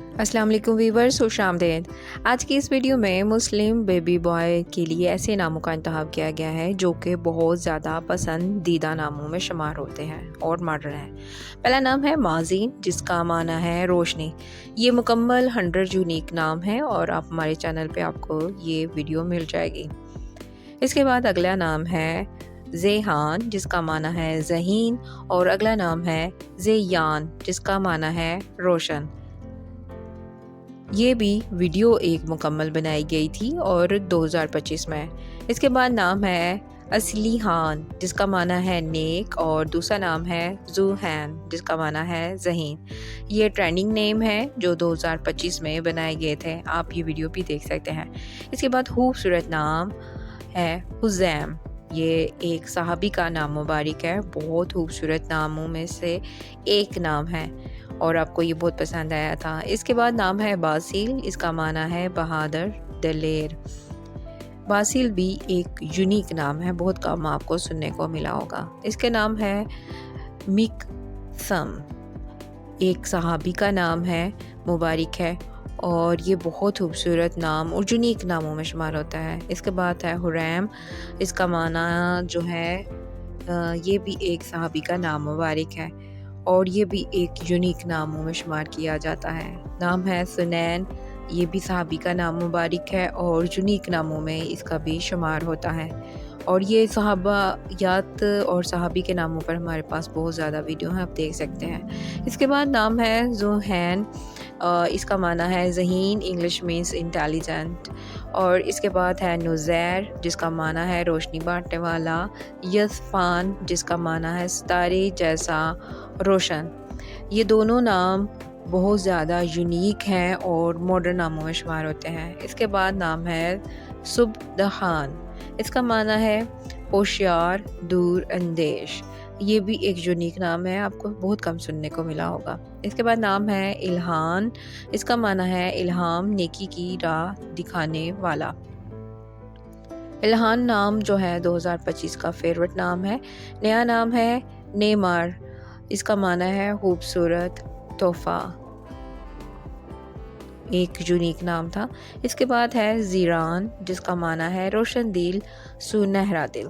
अस्सलाम वालेकुम वीवर्स, खुश आमदीद। आज की इस वीडियो में मुस्लिम बेबी बॉय के लिए ऐसे नामों का इंतखाब किया गया है जो कि बहुत ज़्यादा पसंदीदा नामों में शुमार होते हैं और मॉडर्न है। पहला नाम है माज़ीन, जिसका माना है रोशनी। ये मुकम्मल 100 यूनिक नाम है और आप हमारे चैनल पे आपको ये वीडियो मिल जाएगी। इसके बाद अगला नाम है ज़ेहान, जिसका माना है ज़हीन, और अगला नाम है ज़ेयान, जिसका माना है रोशन। ये भी वीडियो एक मुकम्मल बनाई गई थी और 2025 में। इसके बाद नाम है असलीहान, जिसका माना है नेक, और दूसरा नाम है ज़ूहैन, जिसका माना है ज़हीन। ये ट्रेंडिंग नेम है जो 2025 में बनाए गए थे, आप ये वीडियो भी देख सकते हैं। इसके बाद खूबसूरत नाम है हुज़ैम। ये एक सहाबी का नाम मुबारक है, बहुत खूबसूरत नामों में से एक नाम है और आपको ये बहुत पसंद आया था। इसके बाद नाम है बासिल, इसका माना है बहादुर, दलेर। बासिल भी एक यूनिक नाम है, बहुत कम आपको सुनने को मिला होगा। इसके नाम है मिकसम, एक सहाबी का नाम है, मुबारक है, और ये बहुत खूबसूरत नाम और यूनिक नामों में शुमार होता है। इसके बाद है हुरैम, इसका माना जो है ये भी एक सहाबी का नाम मुबारक है और ये भी एक यूनिक नामों में शुमार किया जाता है। नाम है सुनैन, ये भी सहाबी का नाम मुबारक है और यूनिक नामों में इसका भी शुमार होता है। और ये सहाबायात और सहाबी के नामों पर हमारे पास बहुत ज़्यादा वीडियो हैं, आप देख सकते हैं। इसके बाद नाम है ज़ुहैन, इसका माना है ज़हीन, इंग्लिश मीन्स इंटेलिजेंट। और इसके बाद है नुज़ैर, जिसका माना है रोशनी बांटने वाला। यस्फान, जिसका माना है सितारे जैसा रोशन। ये दोनों नाम बहुत ज़्यादा यूनिक हैं और मॉडर्न नामों में शुमार होते हैं। इसके बाद नाम है सुबदहान, इसका माना है होशियार, दूर अंदेश। ये भी एक यूनिक नाम है, आपको बहुत कम सुनने को मिला होगा। इसके बाद नाम है इल्हान, इसका माना है इल्हाम, नेकी की राह दिखाने वाला। इल्हान नाम जो है 2025 का फेवरेट नाम है। नया नाम है नेमार, इसका माना है खूबसूरत तोहफा, एक यूनिक नाम था। इसके बाद है ज़ीरान, जिसका माना है रोशन दिल, सुनहरा दिल।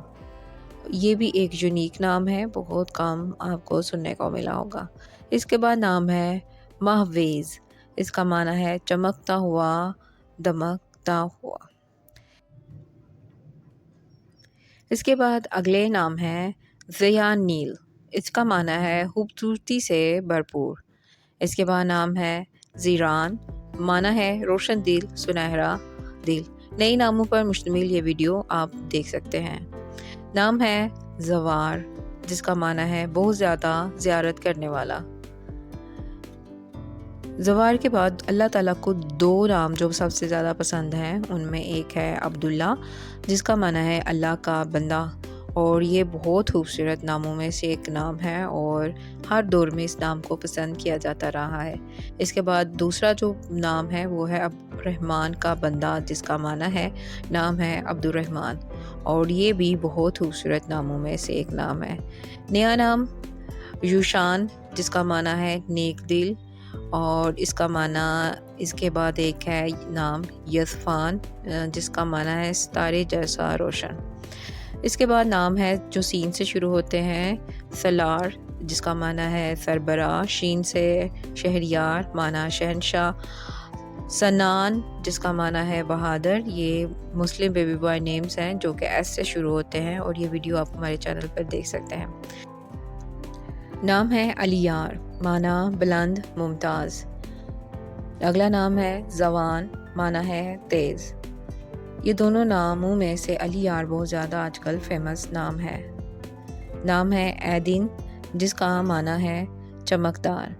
ये भी एक यूनिक नाम है, बहुत कम आपको सुनने को मिला होगा। इसके बाद नाम है महवेज़, इसका माना है चमकता हुआ, दमकता हुआ। इसके बाद अगले नाम है ज़ियान नील, इसका माना है खूबसूरती से भरपूर। इसके बाद नाम है ज़ीरान, माना है रोशन दिल, सुनहरा दिल। नए नामों पर मुश्तमिल ये वीडियो आप देख सकते हैं। नाम है ज़वार, जिसका माना है बहुत ज़्यादा ज़ियारत करने वाला। ज़वार के बाद अल्लाह ताला को दो नाम जो सबसे ज़्यादा पसंद हैं, उनमें एक है अब्दुल्ला, जिसका माना है अल्लाह का बंदा, और ये बहुत खूबसूरत नामों में से एक नाम है और हर दौर में इस नाम को पसंद किया जाता रहा है। इसके बाद दूसरा जो नाम है वो है अब्दुर्रहमान का बंदा, जिसका माना है नाम है अब्दुर्रहमान, और ये भी बहुत खूबसूरत नामों में से एक नाम है। नया नाम यूशान, जिसका माना है नेक दिल, और इसका माना इसके बाद एक है नाम यस्फान, जिसका माना है सितारे जैसा रोशन। इसके बाद नाम है जो सीन से शुरू होते हैं, सलार, जिसका माना है सरबराह, शीन से शहरियार, माना शहनशाह। सनान, जिसका माना है बहादुर। ये मुस्लिम बेबी बॉय नेम्स हैं जो कि एस से शुरू होते हैं और ये वीडियो आप हमारे चैनल पर देख सकते हैं। नाम है अलियार, माना बुलंद, मुमताज़। अगला नाम है जवान, माना है तेज़। ये दोनों नामों में से अलियार बहुत ज़्यादा आजकल फेमस नाम है। नाम है एदिन, जिसका माना है चमकदार,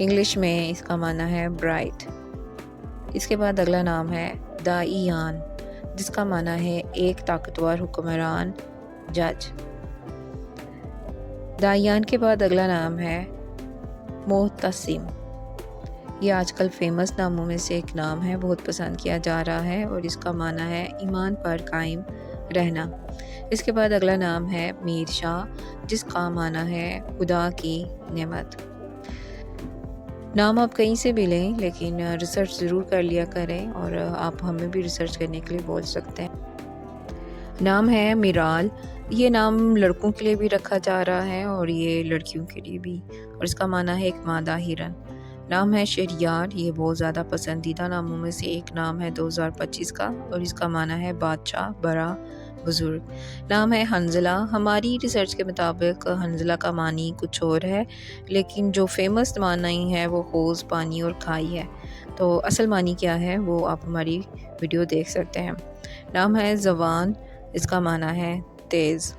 इंग्लिश में इसका माना है ब्राइट। इसके बाद अगला नाम है दाइयान, जिसका माना है एक ताकतवर हुक्मरान, जज। दाइयान के बाद अगला नाम है मोहतसिम। ये आजकल फेमस नामों में से एक नाम है, बहुत पसंद किया जा रहा है और इसका माना है ईमान पर कायम रहना। इसके बाद अगला नाम है मीर शाह, जिसका माना है खुदा की नेमत। نام آپ کہیں سے بھی لیں لیکن ریسرچ ضرور کر لیا کریں، اور آپ ہمیں بھی ریسرچ کرنے کے لیے بول سکتے ہیں۔ نام ہے میرال۔ یہ نام لڑکوں کے لیے بھی رکھا جا رہا ہے اور یہ لڑکیوں کے لیے بھی، اور اس کا معنی ہے ایک مادہ ہرن۔ نام ہے شہریار۔ یہ بہت زیادہ پسندیدہ ناموں میں سے ایک نام ہے 2025 کا، اور اس کا معنی ہے بادشاہ، بڑا، بزرگ۔ نام ہے حنظلہ۔ ہماری ریسرچ کے مطابق حنظلہ کا معنی کچھ اور ہے، لیکن جو فیمس معنی ہے وہ حوض، پانی اور کھائی ہے۔ تو اصل معنی کیا ہے وہ آپ ہماری ویڈیو دیکھ سکتے ہیں۔ نام ہے زبان۔ اس کا معنی ہے تیز۔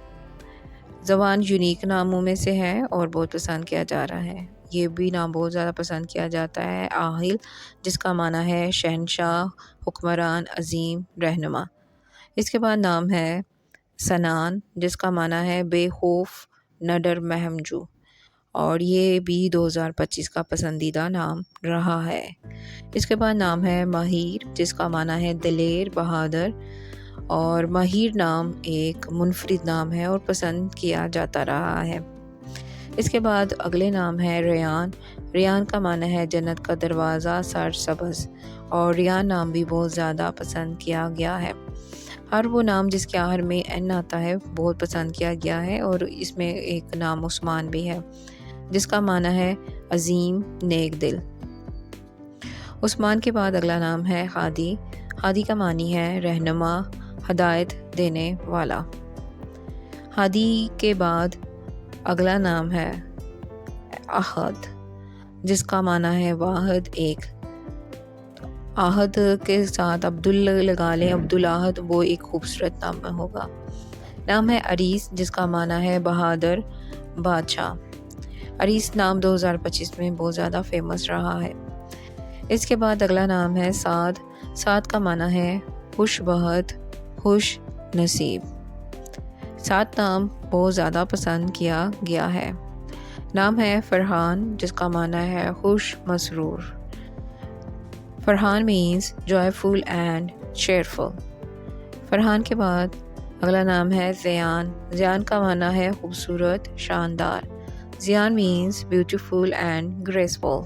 زبان یونیک ناموں میں سے ہے اور بہت پسند کیا جا رہا ہے۔ یہ بھی نام بہت زیادہ پسند کیا جاتا ہے، عاقل، جس کا معنی ہے شہنشاہ، حکمران، عظیم، رہنما۔ اس کے بعد نام ہے سنان، جس کا معنی ہے بے خوف، نڈر، مہمجو، اور یہ بھی 2025 کا پسندیدہ نام رہا ہے۔ اس کے بعد نام ہے ماہر، جس کا معنی ہے دلیر، بہادر، اور ماہر نام ایک منفرد نام ہے اور پسند کیا جاتا رہا ہے۔ اس کے بعد اگلے نام ہے ریان۔ ریان کا معنی ہے جنت کا دروازہ، سر سبز، اور ریان نام بھی بہت زیادہ پسند کیا گیا ہے۔ ہر وہ نام جس کے آخر میں این آتا ہے بہت پسند کیا گیا ہے، اور اس میں ایک نام عثمان بھی ہے، جس کا معنی ہے عظیم، نیک دل۔ عثمان کے بعد اگلا نام ہے ہادی۔ ہادی کا معنی ہے رہنما، ہدایت دینے والا۔ ہادی کے بعد اگلا نام ہے احد، جس کا معنی ہے واحد، ایک۔ احد کے ساتھ عبداللہ لگا لیں، عبدالاحد، وہ ایک خوبصورت نام ہوگا۔ نام ہے عریس، جس کا معنی ہے بہادر، بادشاہ۔ عریس نام 2025 میں بہت زیادہ فیمس رہا ہے۔ اس کے بعد اگلا نام ہے سعد۔ سعد کا معنی ہے خوش بخت، خوش نصیب۔ سعد نام بہت زیادہ پسند کیا گیا ہے۔ نام ہے فرحان، جس کا معنی ہے خوش، مسرور۔ Farhan means joyful and cheerful۔ Farhan کے بعد اگلا نام ہے زیان۔ زیان کا معنی ہے خوبصورت، شاندار۔ Ziyan means beautiful and graceful۔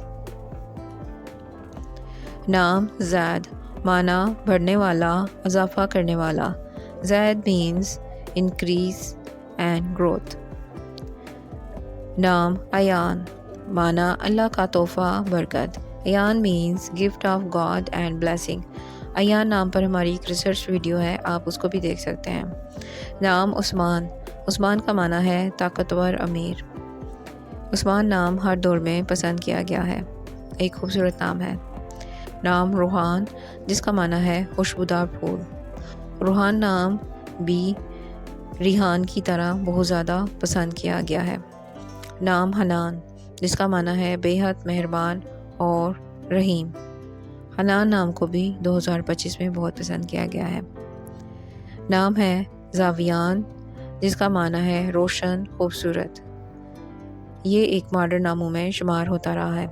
نام زید۔ معنی بڑھنے والا، اضافہ کرنے والا۔ زید means increase and growth۔ نام ایان۔ معنی اللہ کا تحفہ، برکت۔ Ayan means gift of God and blessing۔ Ayan نام پر ہماری ایک ریسرچ ویڈیو ہے، آپ اس کو بھی دیکھ سکتے ہیں۔ نام عثمان۔ عثمان کا معنی ہے طاقتور، امیر۔ عثمان نام ہر دور میں پسند کیا گیا ہے، ایک خوبصورت نام ہے۔ نام روحان، جس کا معنی ہے خوشبودار پھول۔ روحان نام بھی ریحان کی طرح بہت زیادہ پسند کیا گیا ہے۔ نام حنان، جس کا معنی ہے بے حد مہربان اور رحیم۔ حنان نام کو بھی 2025 میں بہت پسند کیا گیا ہے۔ نام ہے زاویان، جس کا معنی ہے روشن، خوبصورت۔ یہ ایک ماڈرن ناموں میں شمار ہوتا رہا ہے۔